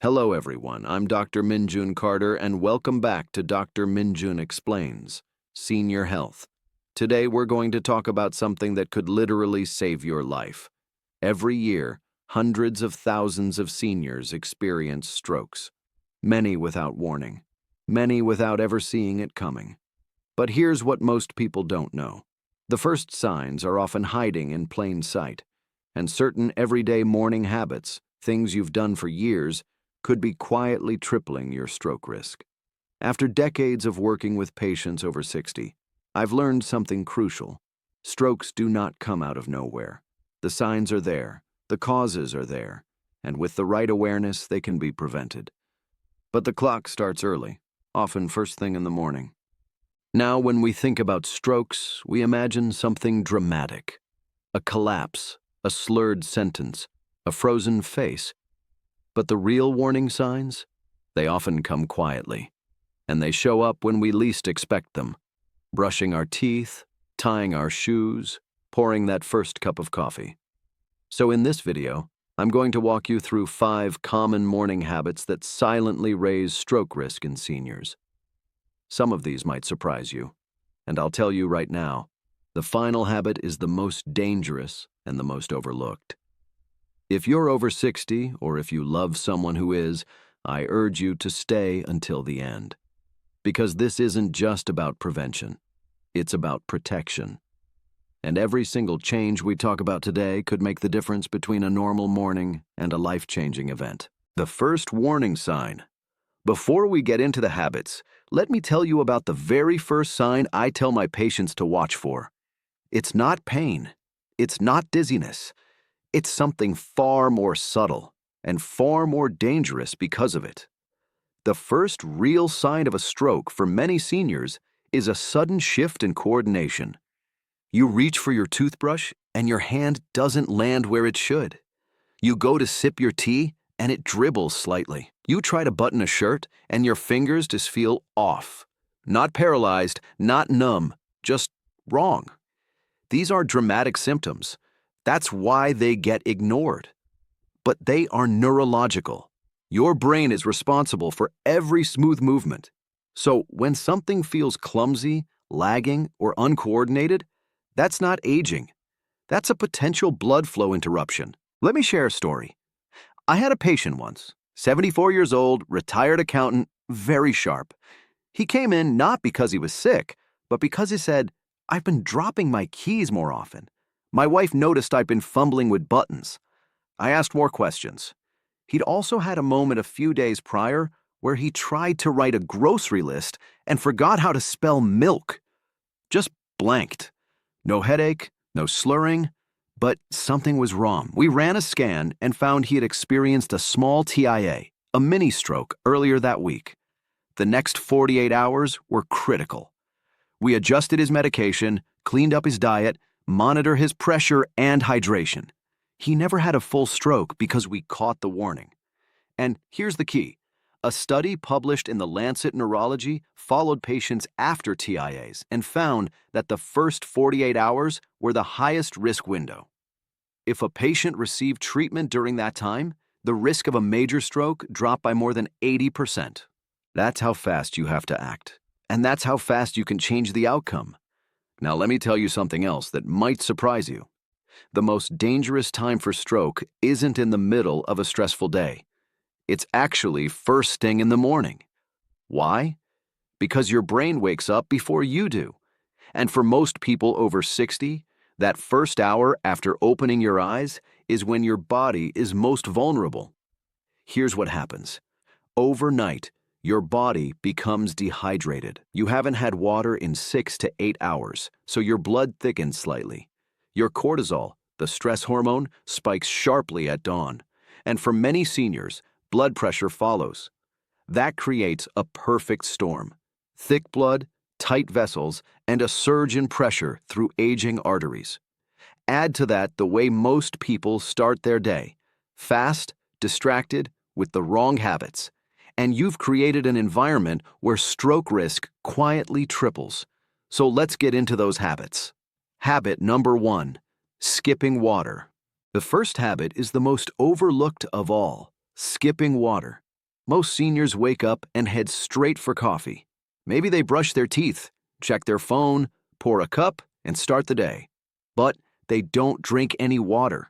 Hello everyone, I'm Dr. Min-Jun Carter and welcome back to Dr. Min-Jun Explains, Senior Health. Today we're going to talk about something that could literally save your life. Every year, hundreds of thousands of seniors experience strokes, many without warning, many without ever seeing it coming. But here's what most people don't know. The first signs are often hiding in plain sight, and certain everyday morning habits, things you've done for years, could be quietly tripling your stroke risk. After decades of working with patients over 60, I've learned something crucial. Strokes do not come out of nowhere. The signs are there, the causes are there, and with the right awareness, they can be prevented. But the clock starts early, often first thing in the morning. Now, when we think about strokes, we imagine something dramatic. A collapse, a slurred sentence, a frozen face. But the real warning signs? They often come quietly, and they show up when we least expect them. Brushing our teeth, tying our shoes, pouring that first cup of coffee. So in this video, I'm going to walk you through 5 common morning habits that silently raise stroke risk in seniors. Some of these might surprise you, and I'll tell you right now, the final habit is the most dangerous and the most overlooked. If you're over 60, or if you love someone who is, I urge you to stay until the end. Because this isn't just about prevention, it's about protection. And every single change we talk about today could make the difference between a normal morning and a life-changing event. The first warning sign. Before we get into the habits, let me tell you about the very first sign I tell my patients to watch for. It's not pain. It's not dizziness. It's something far more subtle and far more dangerous because of it. The first real sign of a stroke for many seniors is a sudden shift in coordination. You reach for your toothbrush and your hand doesn't land where it should. You go to sip your tea and it dribbles slightly. You try to button a shirt and your fingers just feel off. Not paralyzed, not numb, just wrong. These are dramatic symptoms. That's why they get ignored. But they are neurological. Your brain is responsible for every smooth movement. So when something feels clumsy, lagging, or uncoordinated, that's not aging. That's a potential blood flow interruption. Let me share a story. I had a patient once, 74 years old, retired accountant, very sharp. He came in not because he was sick, but because he said, "I've been dropping my keys more often. My wife noticed I'd been fumbling with buttons." I asked more questions. He'd also had a moment a few days prior where he tried to write a grocery list and forgot how to spell milk. Just blanked. No headache, no slurring, but something was wrong. We ran a scan and found he had experienced a small TIA, a mini stroke, earlier that week. The next 48 hours were critical. We adjusted his medication, cleaned up his diet, monitor his pressure and hydration. He never had a full stroke because we caught the warning. And here's the key. A study published in the Lancet Neurology followed patients after TIAs and found that the first 48 hours were the highest risk window. If a patient received treatment during that time, the risk of a major stroke dropped by more than 80%. That's how fast you have to act. And that's how fast you can change the outcome. Now let me tell you something else that might surprise you. The most dangerous time for stroke isn't in the middle of a stressful day. It's actually first thing in the morning. Why? Because your brain wakes up before you do. And for most people over 60, that first hour after opening your eyes is when your body is most vulnerable. Here's what happens. Overnight, your body becomes dehydrated. You haven't had water in 6 to 8 hours, so your blood thickens slightly. Your cortisol, the stress hormone, spikes sharply at dawn. And for many seniors, blood pressure follows. That creates a perfect storm. Thick blood, tight vessels, and a surge in pressure through aging arteries. Add to that the way most people start their day. Fast, distracted, with the wrong habits. And you've created an environment where stroke risk quietly triples. So let's get into those habits. Habit number 1, skipping water. The first habit is the most overlooked of all, skipping water. Most seniors wake up and head straight for coffee. Maybe they brush their teeth, check their phone, pour a cup, and start the day. But they don't drink any water.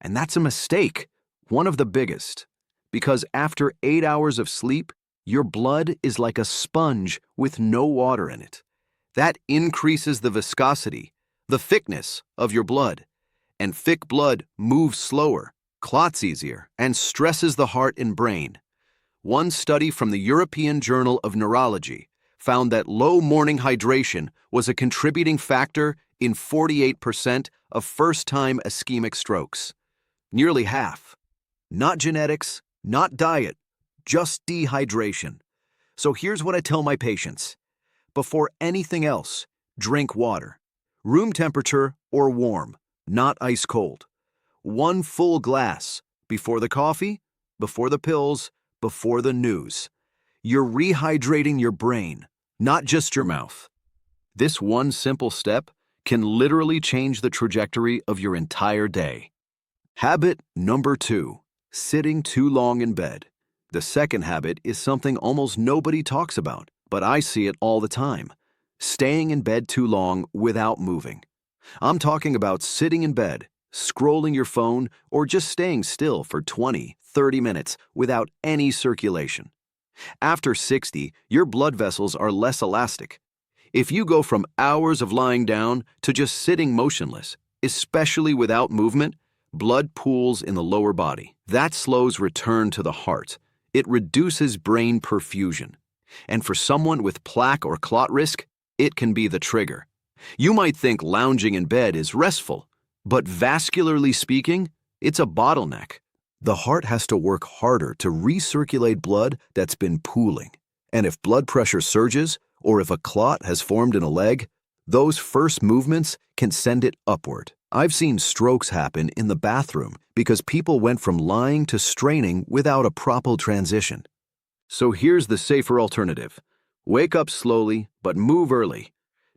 And that's a mistake, one of the biggest. Because after 8 hours of sleep, your blood is like a sponge with no water in it. That increases the viscosity, the thickness of your blood. And thick blood moves slower, clots easier, and stresses the heart and brain. One study from the European Journal of Neurology found that low morning hydration was a contributing factor in 48% of first-time ischemic strokes. Nearly half. Not genetics, not diet, just dehydration. So here's what I tell my patients. Before anything else, drink water. Room temperature or warm, not ice cold. 1 full glass before the coffee, before the pills, before the news. You're rehydrating your brain, not just your mouth. This one simple step can literally change the trajectory of your entire day. Habit number 2, sitting too long in bed. The second habit is something almost nobody talks about, but I see it all the time. Staying in bed too long without moving. I'm talking about sitting in bed, scrolling your phone, or just staying still for 20, 30 minutes without any circulation. After 60, your blood vessels are less elastic. If you go from hours of lying down to just sitting motionless, especially without movement, blood pools in the lower body. That slows return to the heart. It reduces brain perfusion. And for someone with plaque or clot risk, it can be the trigger. You might think lounging in bed is restful, but vascularly speaking, it's a bottleneck. The heart has to work harder to recirculate blood that's been pooling. And if blood pressure surges, or if a clot has formed in a leg, those first movements can send it upward. I've seen strokes happen in the bathroom because people went from lying to straining without a proper transition. So here's the safer alternative. Wake up slowly, but move early.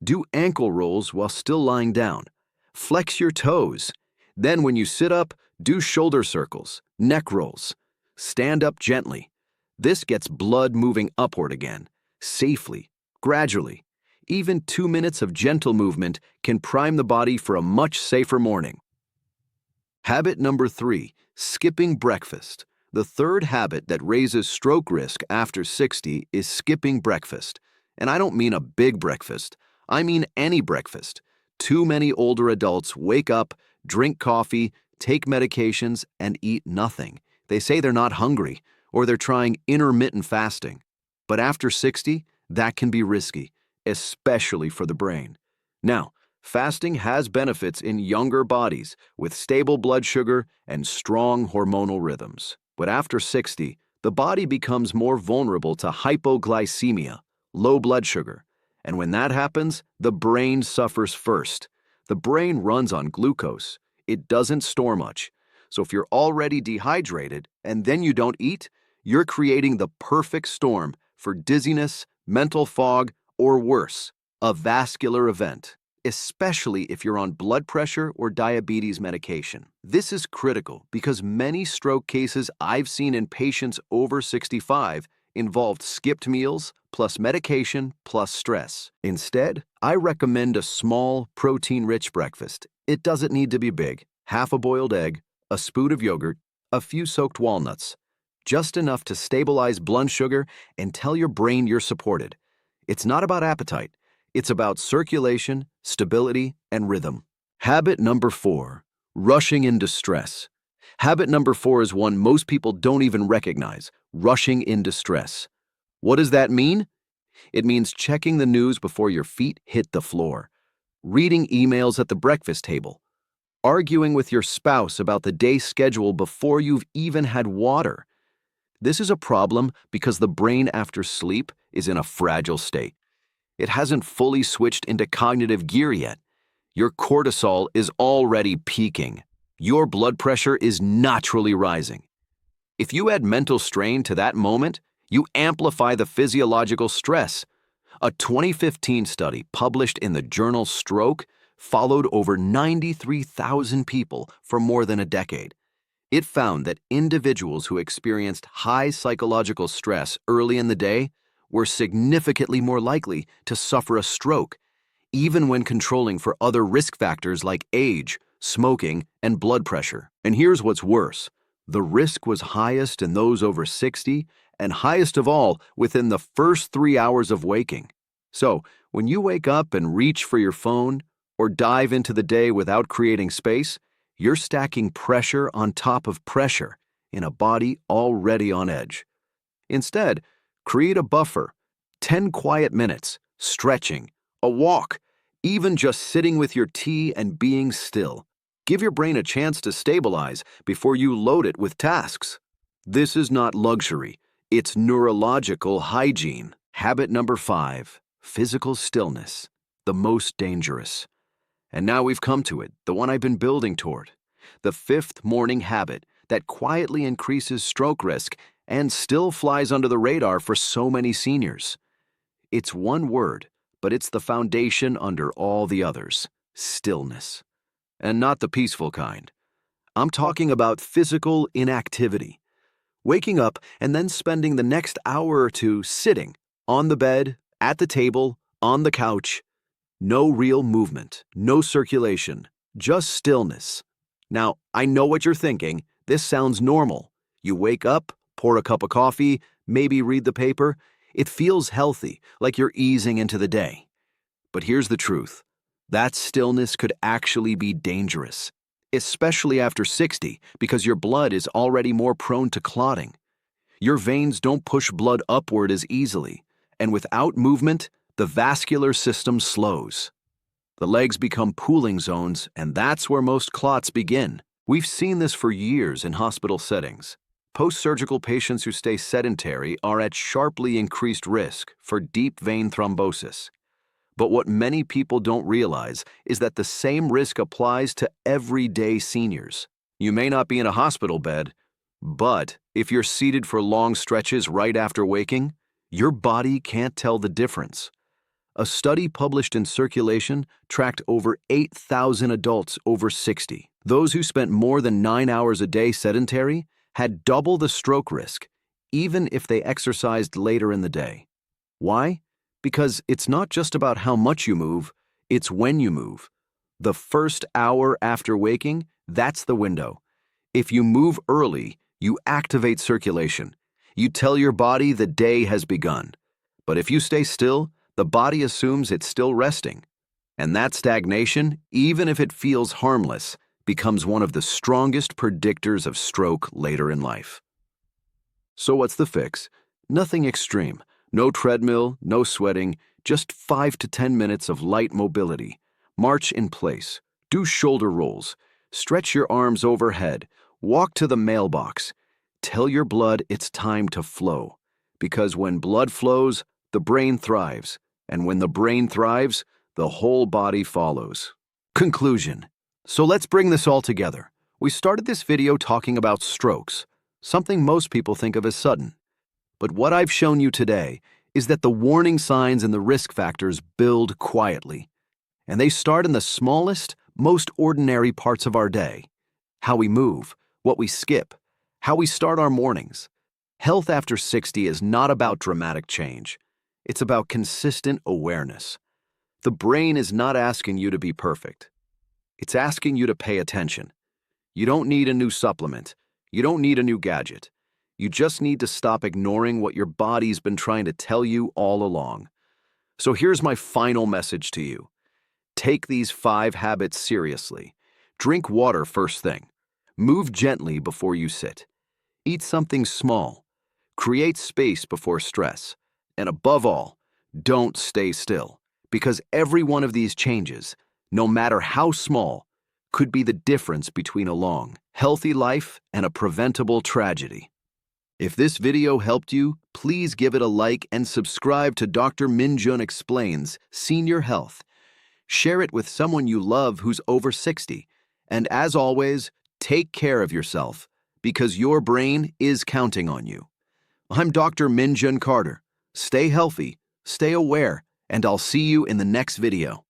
Do ankle rolls while still lying down. Flex your toes. Then when you sit up, do shoulder circles, neck rolls. Stand up gently. This gets blood moving upward again, safely, gradually. Even 2 minutes of gentle movement can prime the body for a much safer morning. Habit number 3, skipping breakfast. The third habit that raises stroke risk after 60 is skipping breakfast. And I don't mean a big breakfast. I mean any breakfast. Too many older adults wake up, drink coffee, take medications, and eat nothing. They say they're not hungry, or they're trying intermittent fasting. But after 60, that can be risky, especially for the brain. Now, fasting has benefits in younger bodies with stable blood sugar and strong hormonal rhythms. But after 60, the body becomes more vulnerable to hypoglycemia, low blood sugar. And when that happens, the brain suffers first. The brain runs on glucose. It doesn't store much. So if you're already dehydrated and then you don't eat, you're creating the perfect storm for dizziness, mental fog, or worse, a vascular event, especially if you're on blood pressure or diabetes medication. This is critical because many stroke cases I've seen in patients over 65 involved skipped meals plus medication plus stress. Instead, I recommend a small, protein-rich breakfast. It doesn't need to be big. Half a boiled egg, a spoon of yogurt, a few soaked walnuts. Just enough to stabilize blood sugar and tell your brain you're supported. It's not about appetite. It's about circulation, stability, and rhythm. Habit number 4, rushing into stress. Habit number 4 is one most people don't even recognize, rushing into stress. What does that mean? It means checking the news before your feet hit the floor, reading emails at the breakfast table, arguing with your spouse about the day's schedule before you've even had water. This is a problem because the brain after sleep is in a fragile state. It hasn't fully switched into cognitive gear yet. Your cortisol is already peaking. Your blood pressure is naturally rising. If you add mental strain to that moment, you amplify the physiological stress. A 2015 study published in the journal Stroke followed over 93,000 people for more than a decade. It found that individuals who experienced high psychological stress early in the day were significantly more likely to suffer a stroke, even when controlling for other risk factors like age, smoking, and blood pressure. And here's what's worse. The risk was highest in those over 60 and highest of all within the first 3 hours of waking. So, when you wake up and reach for your phone or dive into the day without creating space, you're stacking pressure on top of pressure in a body already on edge. Instead, create a buffer, 10 quiet minutes, stretching, a walk, even just sitting with your tea and being still. Give your brain a chance to stabilize before you load it with tasks. This is not luxury, it's neurological hygiene. Habit number 5, physical stillness, the most dangerous. And now we've come to it, the one I've been building toward. The 5th morning habit that quietly increases stroke risk and still flies under the radar for so many seniors. It's one word, but it's the foundation under all the others: stillness. And not the peaceful kind. I'm talking about physical inactivity. Waking up and then spending the next hour or two sitting, on the bed, at the table, on the couch. No real movement, no circulation, just stillness. Now, I know what you're thinking. This sounds normal. You wake up, pour a cup of coffee, maybe read the paper. It feels healthy, like you're easing into the day. But here's the truth. That stillness could actually be dangerous, especially after 60, because your blood is already more prone to clotting. Your veins don't push blood upward as easily, and without movement, the vascular system slows. The legs become pooling zones, and that's where most clots begin. We've seen this for years in hospital settings. Post-surgical patients who stay sedentary are at sharply increased risk for deep vein thrombosis. But what many people don't realize is that the same risk applies to everyday seniors. You may not be in a hospital bed, but if you're seated for long stretches right after waking, your body can't tell the difference. A study published in Circulation tracked over 8,000 adults over 60. Those who spent more than 9 hours a day sedentary had double the stroke risk, even if they exercised later in the day. Why? Because it's not just about how much you move, it's when you move. The first hour after waking, that's the window. If you move early, you activate circulation. You tell your body the day has begun. But if you stay still, the body assumes it's still resting. And that stagnation, even if it feels harmless, becomes one of the strongest predictors of stroke later in life. So what's the fix? Nothing extreme. No treadmill, no sweating, just 5 to 10 minutes of light mobility. March in place, do shoulder rolls, stretch your arms overhead, walk to the mailbox. Tell your blood it's time to flow. Because when blood flows, the brain thrives. And when the brain thrives, the whole body follows. Conclusion. So let's bring this all together. We started this video talking about strokes, something most people think of as sudden. But what I've shown you today is that the warning signs and the risk factors build quietly. And they start in the smallest, most ordinary parts of our day. How we move, what we skip, how we start our mornings. Health after 60 is not about dramatic change. It's about consistent awareness. The brain is not asking you to be perfect. It's asking you to pay attention. You don't need a new supplement. You don't need a new gadget. You just need to stop ignoring what your body's been trying to tell you all along. So here's my final message to you. Take these 5 habits seriously. Drink water first thing. Move gently before you sit. Eat something small. Create space before stress. And above all, don't stay still. Because every one of these changes, no matter how small, could be the difference between a long, healthy life and a preventable tragedy. If this video helped you, please give it a like and subscribe to Dr. Min-Jun Explains Senior Health. Share it with someone you love who's over 60. And as always, take care of yourself, because your brain is counting on you. I'm Dr. Min-Jun Carter. Stay healthy, stay aware, and I'll see you in the next video.